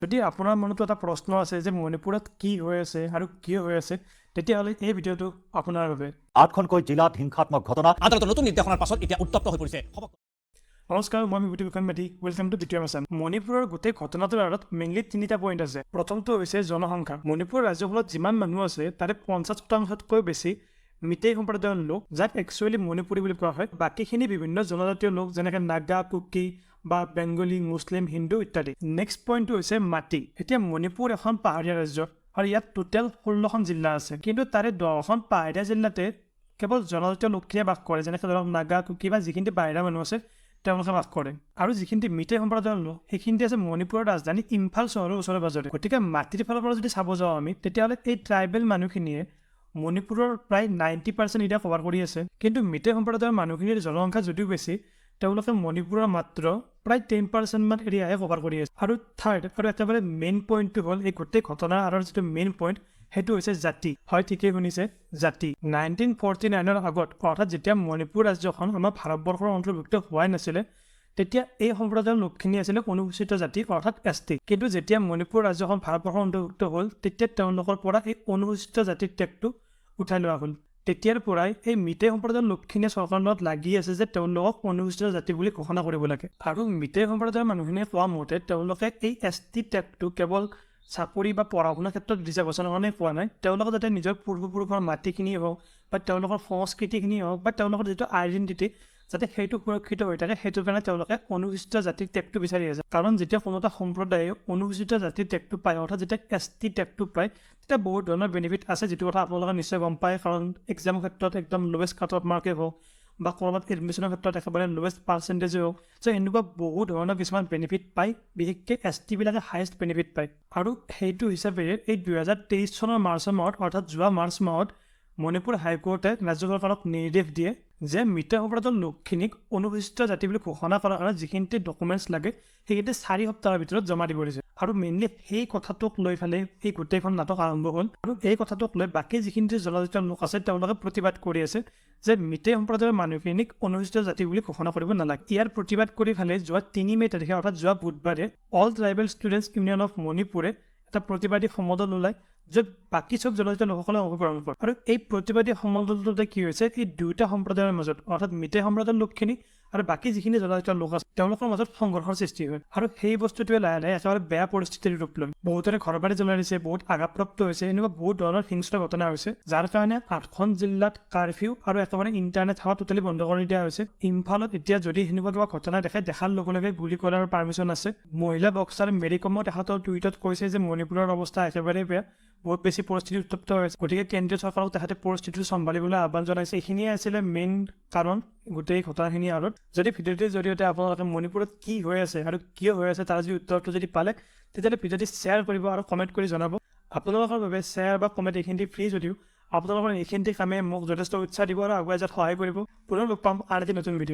যদি আপোনাৰ মনতো এটা প্ৰশ্ন আছে যে মণিপুৰত কি হৈ আছে আৰু কিয় হৈ আছে, তেতিয়াহ'লে এই ভিডিঅ'টো আপোনাৰ বাবে। 8খনকৈ জিলাত হিংসাত্মক ঘটনা আদালতৰ নতুন নিৰ্দেশনাৰ পাছত এতিয়া উত্তপ্ত হৈ পৰিছে। নমস্কাৰ, মই Bibhuti Bhushan Medhi. Welcome to BTM Assam. মণিপুৰৰ গোটেই ঘটনাটোৰ আঁৰত মেইনলি তিনিটা পইণ্ট আছে। প্ৰথমটো হৈছে জনসংখ্যা। মণিপুৰ ৰাজ্যখনত যিমান মানুহ আছে তাৰে 50%তকৈ বেছি মিতেই সম্প্ৰদায়ৰ লোক, যাক একচুৱেলি মণিপুৰী বুলি কোৱা হয়। বাকীখিনি বিভিন্ন জনজাতীয় লোক যেনেকৈ নাগা, কুকি বা বেংগলী, মুছলিম, হিন্দু ইত্যাদি। নেক্সট পইণ্টটো হৈছে মাটি। এতিয়া মণিপুৰ এখন পাহাৰীয়া ৰাজ্য আৰু ইয়াত টোটেল 16খন জিলা আছে, কিন্তু তাৰে 10খন পাহাৰীয়া জিলাতে কেৱল জনজাতীয় লোকখিনিয়ে বাস কৰে, যেনেকৈ ধৰক নাগা, কুকি বা যিখিনি বাহিৰা মানুহ আছে তেওঁলোকে বাস কৰে। আৰু যিখিনি মিতেই সম্প্ৰদায়ৰ লোক সেইখিনি আছে মণিপুৰৰ ৰাজধানী ইম্ফল চহৰৰ ওচৰে পাজৰে। গতিকে মাটিৰ ফালৰ পৰা যদি চাব যাওঁ আমি, তেতিয়াহ'লে এই ট্ৰাইবেল মানুহখিনিয়ে মণিপুৰৰ প্ৰায় 90% এৰিয়া কভাৰ কৰি আছে। কিন্তু মিতেই সম্প্ৰদায়ৰ মানুহখিনিৰ জনসংখ্যা যদিও বেছি, তেওঁলোকে মণিপুৰৰ মাত্ৰ প্ৰায় 10% মান এৰিয়াহে কভাৰ কৰি আছে। আৰু থাৰ্ড আৰু একেবাৰে মেইন পইণ্টটো হ'ল এই গোটেই ঘটনাৰ আৰু যিটো মেইন পইণ্ট সেইটো হৈছে জাতি। হয়, ঠিকেই শুনিছে, জাতি। 1949ৰ আগত, অৰ্থাৎ যেতিয়া মণিপুৰ ৰাজ্যখন আমাৰ ভাৰতবৰ্ষৰ অন্তৰ্ভুক্ত হোৱাই নাছিলে, তেতিয়া এই সম্প্ৰদায়ৰ লোকখিনি আছিলে অনুসূচিত জাতি, অৰ্থাৎ ST। কিন্তু যেতিয়া মণিপুৰ ৰাজ্যখন ভাৰতবৰ্ষৰ অন্তৰ্ভুক্ত হ'ল, তেতিয়া তেওঁলোকৰ পৰা এই অনুসূচিত জাতিৰ টেগটো উঠাই লোৱা হ'ল। তেতিয়াৰ পৰাই এই মিতেই সম্প্ৰদায়ৰ লোকখিনিয়ে চৰকাৰৰ লগত লাগি আছে যে তেওঁলোকক অনুসূচিত জাতি বুলি ঘোষণা কৰিব লাগে। আৰু মিতেই সম্প্ৰদায়ৰ মানুহখিনিয়ে কোৱা মতে তেওঁলোকে এই ST টেগটো কেৱল চাকৰি বা পঢ়া শুনাৰ ক্ষেত্ৰত ৰিজাৰ্ভেশ্যনৰ কাৰণে পোৱা নাই। তেওঁলোকে যাতে নিজৰ পূৰ্বপুৰুষৰ মাটিখিনি হওক বা তেওঁলোকৰ সংস্কৃতিখিনি হওক বা তেওঁলোকৰ যিটো আইডেণ্টিটি, যাতে সেইটো সুৰক্ষিত হৈ থাকে, সেইটোৰ কাৰণে তেওঁলোকে অনুসূচিত জাতিৰ টেগটো বিচাৰি আছে। কাৰণ যেতিয়া কোনো এটা সম্প্ৰদায়ে অনুসূচিত জাতিৰ টেগটো পায়, অৰ্থাৎ যেতিয়া ST টেগটো পায়, তেতিয়া বহুত ধৰণৰ বেনিফিট আছে, যিটো কথা আপোনালোকে নিশ্চয় গম পায়। কাৰণ এক্সামৰ ক্ষেত্ৰত একদম লোৱেষ্ট কাট অফ মাৰ্কেই হওক বা ক'ৰবাত এডমিশ্যনৰ ক্ষেত্ৰত একেবাৰে লোৱেষ্ট পাৰ্চেণ্টেজেই হওক, চ' এনেকুৱা বহুত ধৰণৰ কিছুমান বেনিফিট পায়। বিশেষকৈ ST বিলাকে হায়েষ্ট বেনিফিট পায়। আৰু সেইটো হিচাপে এই 2023 চনৰ মাৰ্চ মাহত, অৰ্থাৎ যোৱা মাৰ্চ মাহত মণিপুৰ হাইকোৰ্টে ৰাজ্য চৰকাৰক নিৰ্দেশ দিয়ে যে মিতেই সম্প্ৰদায়ৰ লোকখিনিক অনুসূচিত জাতি বুলি ঘোষণা কৰাৰ কাৰণে যিখিনি ডকুমেণ্টছ লাগে সেইখিনি 4 সপ্তাহৰ ভিতৰত জমা দিব দিছে। আৰু মেইনলি সেই কথাটোক লৈ পেলাই এই গোটেইখন নাটক আৰম্ভ হ'ল। আৰু এই কথাটোক লৈ বাকী যিখিনি জনজাতীয় লোক আছে তেওঁলোকে প্ৰতিবাদ কৰি আছে যে মিতেই সম্প্ৰদায়ৰ মানুহখিনিক অনুসূচিত জাতি বুলি ঘোষণা কৰিব নালাগে। ইয়াৰ প্ৰতিবাদ কৰি পেলাই যোৱা 3 মে' তাৰিখে, অৰ্থাৎ যোৱা বুধবাৰে, all tribal students union of মণিপুৰে এটা প্ৰতিবাদী সমদল ওলায়, য'ত বাকী চব জনজাতীয় লোকসকলে অংশগ্ৰহণ কৰে। আৰু এই প্ৰতিবাদী সমদলটোতে কি হৈছে, এই দুয়োটা সম্প্ৰদায়ৰ মাজত, অৰ্থাৎ মিতেই সম্প্ৰদায়ৰ লোকখিনি আৰু বাকী যিখিনি জনজাতীয় লোক আছে তেওঁলোকৰ মাজত সংঘৰ্ষৰ সৃষ্টি হয়। আৰু সেই বস্তুটোৱে লাহে লাহে একেবাৰে বেয়া পৰিস্থিতিৰ ৰূপ লয়। বহুতৰে ঘৰ বাৰী জ্বলাই দিছে, বহুত আঘাতপ্ৰাপ্ত হৈছে, এনেকুৱা বহুত ধৰণৰ হিংস্ৰ ঘটনা হৈছে, যাৰ কাৰণে 8খন জিলাত কাৰফিউ আৰু একেবাৰে ইণ্টাৰনেট সেৱা টোটেলি বন্ধ কৰি দিয়া হৈছে। ইম্ফলত এতিয়া যদি সেনেকুৱা কিবা ঘটনা দেখাৰ লগে লগে গুলি কৰাৰ পাৰ্মিশ্যন আছে। মহিলা বক্সাৰ মেৰী কমো তেখেতৰ টুইটত কৈছে যে মণিপুৰৰ অৱস্থা একেবাৰে বেয়া, বহুত বেছি পৰিস্থিতি উত্তপ্ত হৈছে। গতিকে কেন্দ্ৰীয় চৰকাৰক তেখেতে পৰিস্থিতিটো চম্ভালিবলৈ আহ্বান জনাইছে। এইখিনিয়ে আছিলে মেইন কাৰণ গোটেই ঘটনাখিনি। আৰু যদি ভিডিঅ'টোৰ জৰিয়তে আপোনালোকে মণিপুৰত কি হৈ আছে আৰু কিয় হৈ আছে তাৰ যদি উত্তৰটো যদি পালে, তেতিয়াহ'লে ভিডিঅ'টো শ্বেয়াৰ কৰিব আৰু কমেণ্ট কৰি জনাব। আপোনালোকৰ বাবে শ্বেয়াৰ বা কমেণ্ট এইখিনি ফ্ৰী, যদিও আপোনালোকৰ এইখিনি কামে মোক যথেষ্ট উৎসাহ দিব আৰু আগুৱাই যোৱাত সহায় কৰিব। পুনৰ লগ পাম আন এটি নতুন ভিডিঅ'ত।